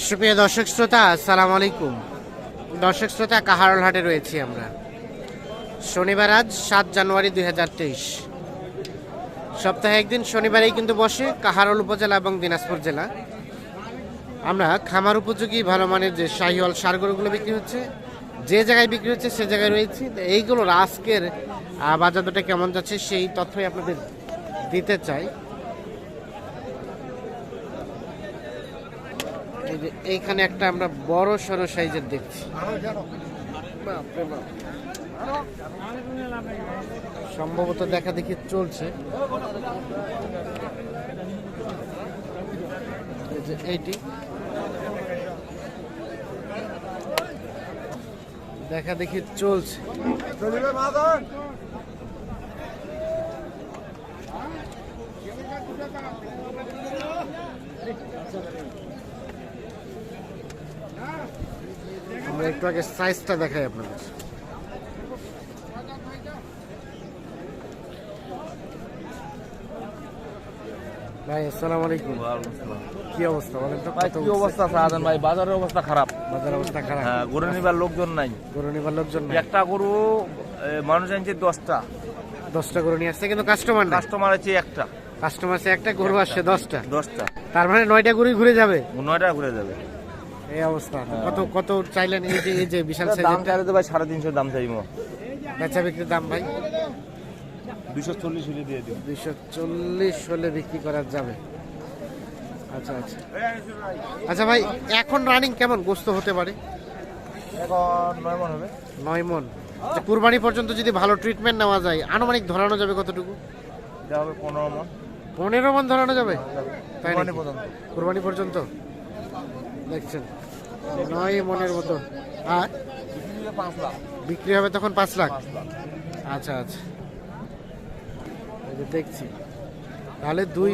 সুপ্রিয় দর্শক শ্রোতা, আসসালামু আলাইকুম। দর্শক শ্রোতা, কাহারোল হাটে রয়েছি আমরা। শনিবার আজ ৭ জানুয়ারি ২০২৩। সপ্তাহে একদিন শনিবারেই কিন্তু বসে কাহারোল উপজেলা এবং দিনাজপুর জেলা। আমরা খামার উপযোগী ভালো মানের যে শাহিওয়াল ষাঁড় গরুগুলো বিক্রি হচ্ছে, যে জায়গায় বিক্রি হচ্ছে সে জায়গায় রয়েছি। এইগুলোর আজকের বাজার দরটা কেমন যাচ্ছে সেই তথ্যই আপনাদের দিতে চাই। এইখানে একটা আমরা বড় সড়ো সাইজের দেখছি, সম্ভবত দেখা দেখি চলছে। এইটি দেখা দেখি চলছে। আমরা একটু আগে সাইজটা দেখাই আপনাদের। ভাই আসসালামু আলাইকুম। কি অবস্থা বলেন তো? কি অবস্থা সাহাদান ভাই? বাজারের অবস্থা খারাপ। বাজারের অবস্থা খারাপ। হ্যাঁ, গরু নিবার লোকজন নাই। গরু নিবার লোকজন নাই। একটা গরু মানুষ আনছে 10টা গরু নিয়ে আসছে, কিন্তু কাস্টমার না। কাস্টমার আছে একটা। কাস্টমার আছে একটা, গরু আসছে 10টা। তার মানে 9টা গরুই ঘুরে যাবে। 9টা ঘুরে যাবে এই অবস্থা। কত কত চাইলেন? এই যে বিশাল দাম সাইজের চাইলে তো ভাই 350 দাম চাইবো। বেচা বিক্রির দাম ভাই 240 হলে দিয়ে দিও। 240 হলে বিক্রি করা যাবে। আচ্ছা আচ্ছা আচ্ছা ভাই, এখন রানিং কেমন গোস্ত হতে পারে? এখন 9 মণ হবে। 9 মণ। কুরবানি পর্যন্ত যদি ভালো ট্রিটমেন্ট নেওয়া যায়, আনুমানিক ধরানো যাবে কতটুকু? যা হবে 15 মণ। 15 মণ ধরানো যাবে তাই কুরবানি নাকি? পর্যন্ত। কুরবানি পর্যন্ত দেখছেন 9 মণের মতো। আর 5 লাখ বিক্রি হবে তখন 5 লাখ। আচ্ছা আচ্ছা, এই যে দেখছি তাহলে দুই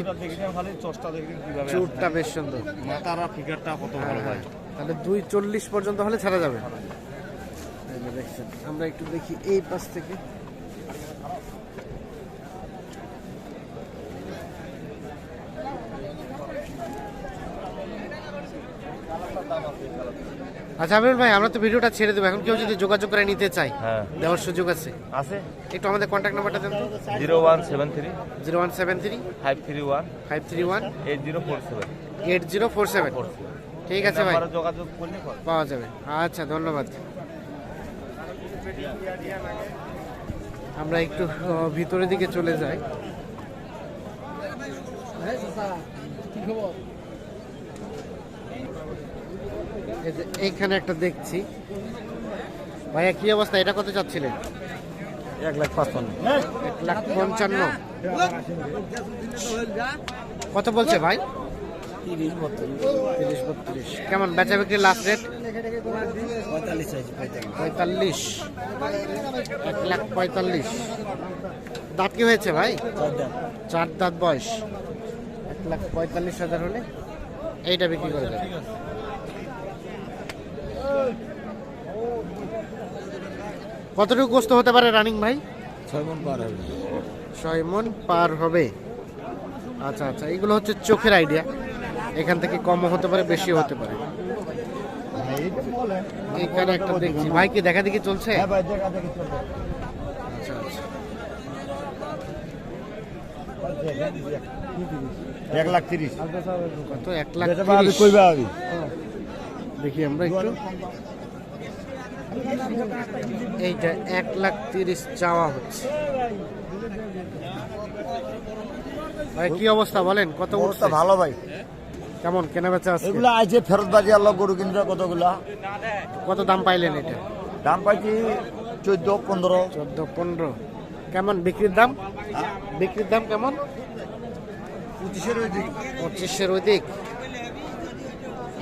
খালি চষ্টা দেখেন কিভাবে চুটটা বেশ সুন্দর, মাথার ফিগারটা কত ভালো ভাই। তাহলে 240 পর্যন্ত হলে ছাড়া যাবে। এই যে দেখছেন, আমরা একটু দেখি এই পাশ থেকে। আচ্ছা আমিরুল ভাই, আমরা তো ভিডিওটা ছেড়ে দেবো। এখন কেউ যদি যোগাযোগ করে নিতে চাই, হ্যাঁ দেওয়ার সুযোগ আছে? আছে। একটু আমাদের কন্ট্যাক্ট নাম্বারটা দেন তো। 0173 0173 531 531 8047। 8047। ঠিক আছে ভাই, যোগাযোগ করলে পাওয়া যাবে। আচ্ছা, ধন্যবাদ। আমরা একটু ভিতরের দিকে চলে যাই। এইখানে একটা দেখছি। ভাইয়া কি অবস্থা? এটা কত চাচ্ছিলেন? 1,55,000। 1,55,000। কত বলছে ভাই? 30-32। কেমন বেচা বিক্রির লাস্ট রেট? 45। 1,45,000। দাঁত কি হয়েছে ভাই? 4 দাঁত বয়স। 1,45,000 হলে এইটা বিক্রি করে দেবে। কতটুকু গোস্ত হতে পারে রানিং ভাই? 6 মণ পার হবে। 6 মণ পার হবে। আচ্ছা আচ্ছা, এগুলো হচ্ছে চোখের আইডিয়া। এখান থেকে কমও হতে পারে, বেশিও হতে পারে। এখানে একটা দেখছি। ভাই কি দেখা দেখি চলছে? হ্যাঁ ভাই, দেখা দেখি চলছে। আচ্ছা আচ্ছা, 1,30,000। কত? 1,30,000। দেখি আমরা একটু। এইটা 1,30,000 চাওয়া হচ্ছে। ভাই কি অবস্থা বলেন? কত অবস্থা ভালো ভাই। কেমন কেনা বেচা আছে? এগুলা আইছে ফেরত বাজি আল্লাহ গরু কিনবে কতগুলা। কত দাম পাইলেন এটা? দাম পাইছি 14-15। 14-15। কেমন বিক্রির দাম? বিক্রির দাম কেমন? 25-এর অধিক। 25-এর অধিক।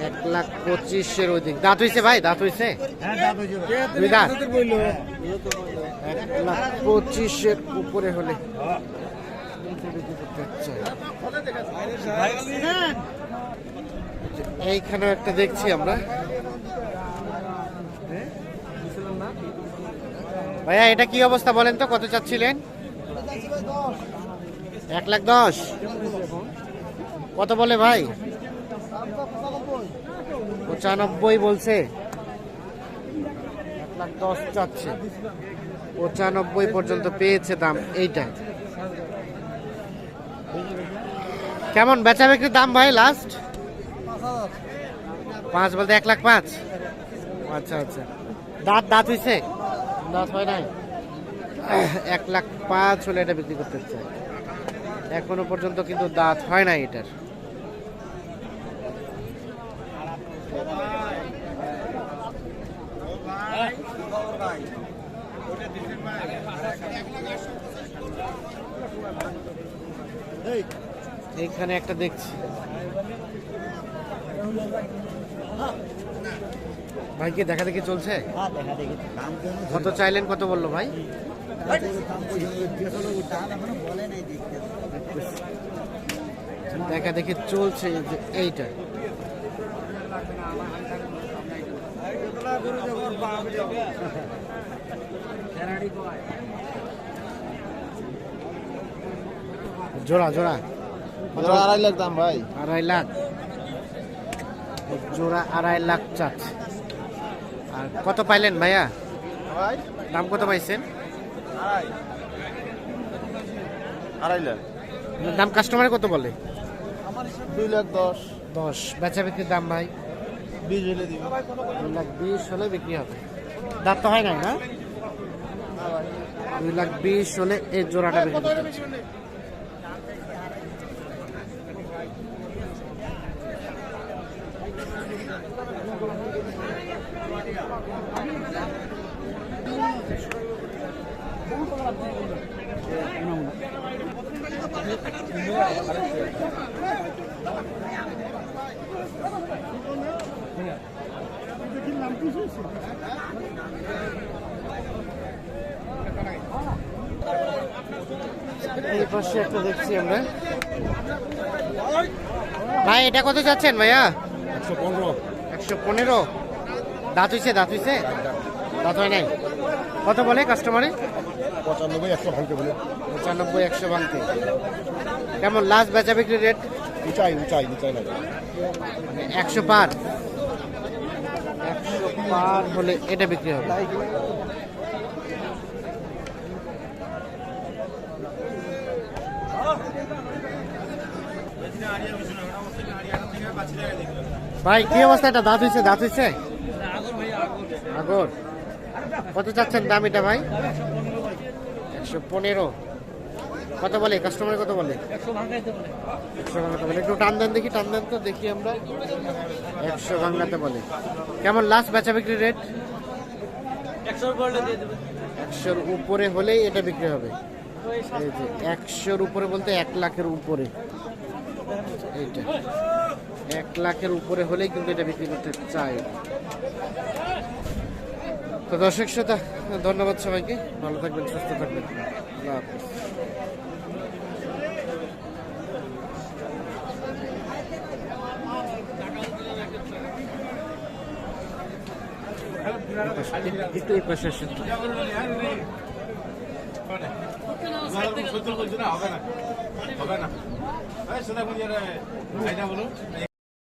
1,25,000-এর অধিক। দাঁত হয়েছে ভাই? দাঁত হয়েছে? দুই দাঁত। 1,25,000-এর উপরে হলে এইখানে একটা দেখছি আমরা। ভাইয়া এটা কি অবস্থা বলেন তো? কত চাচ্ছিলেন? 1,10,000। কত বলে ভাই? 95 বলছে, 1,10,000 চাচ্ছে, 95 পর্যন্ত পেয়েছে দাম এইটা। কেমন বেচা বিক্রির দাম ভাই লাস্ট? 5 বলতে 1,05,000। আচ্ছা আচ্ছা, দাঁত হইছে? দাঁত হয় নাই। 1,05,000 হলে এটা বিক্রি করতে চাই। এখনো পর্যন্ত কিন্তু দাঁত হয় নাই এটার। এইখানে একটা দেখছি ভাই, কি দেখা দেখি চলছে? কত চাইলেন, কত বললো ভাই? দেখা দেখি চলছে যে এইটা। জোড়া জোড়া 2.5 লাখ দাম ভাই। 2.5 লাখ জোড়া, 2.5 লাখ চাচ্ছে। আর কত পাইলেন ভাইয়া? দাম কত পাইছেন? 2.5 লাখ। দাম কাস্টমারে কত বলে? 2,10,000। 10। বেচা বিক্রির দাম ভাই? 20 হলে দিব। 2,20,000 হলে বিক্রি হবে। দাঁত তো হয় না, না? 2,20,000 হলে এই জোড়াটা বিক্রি করতে হচ্ছে। এই পাশে একটা দেখছি আমরা। ভাই এটা কত যাচ্ছেন ভাইয়া? 115। 115। দাঁত হইছে? দাঁত হইছে? দাঁত হয় নাই। কত বলে কাস্টমারে? 95, 100 ভাঙতে বলে। 95, 100 ভাঙতে। কেমন লাস্ট বেচা বিক্রি রেট? উঁচাই লাগে। 100 পার। 100 পার হলে এটা বিক্রি হবে। ভাই কি অবস্থা? এটা দাঁত হইছে? দাঁত হইছে? আগর। কত চাচ্ছেন দাম এটা ভাই? 115। কত বলে কাস্টমার? কত বলে? 100 ভাঙাতে বলে। একটু টান দেন দেখি, টান দেন তো দেখি আমরা। 100 ভাঙাতে বলে। কেমন লাস্ট বেচা বিক্রি রেট? 100-র উপরে হলেই এটা বিক্রি হবে। এই যে 100-র উপরে বলতে 1 লাখের উপরে। এইটা 1 লাখের উপরে হলেই কিন্তু এটা বিক্রি করতে চাই। তো দর্শক শ্রোতা, ধন্যবাদ সবাইকে। ভালো থাকবেন, সুস্থ থাকবেন। আল্লাহ হাফেজ। একটু এই পাশে আসেন। হবে না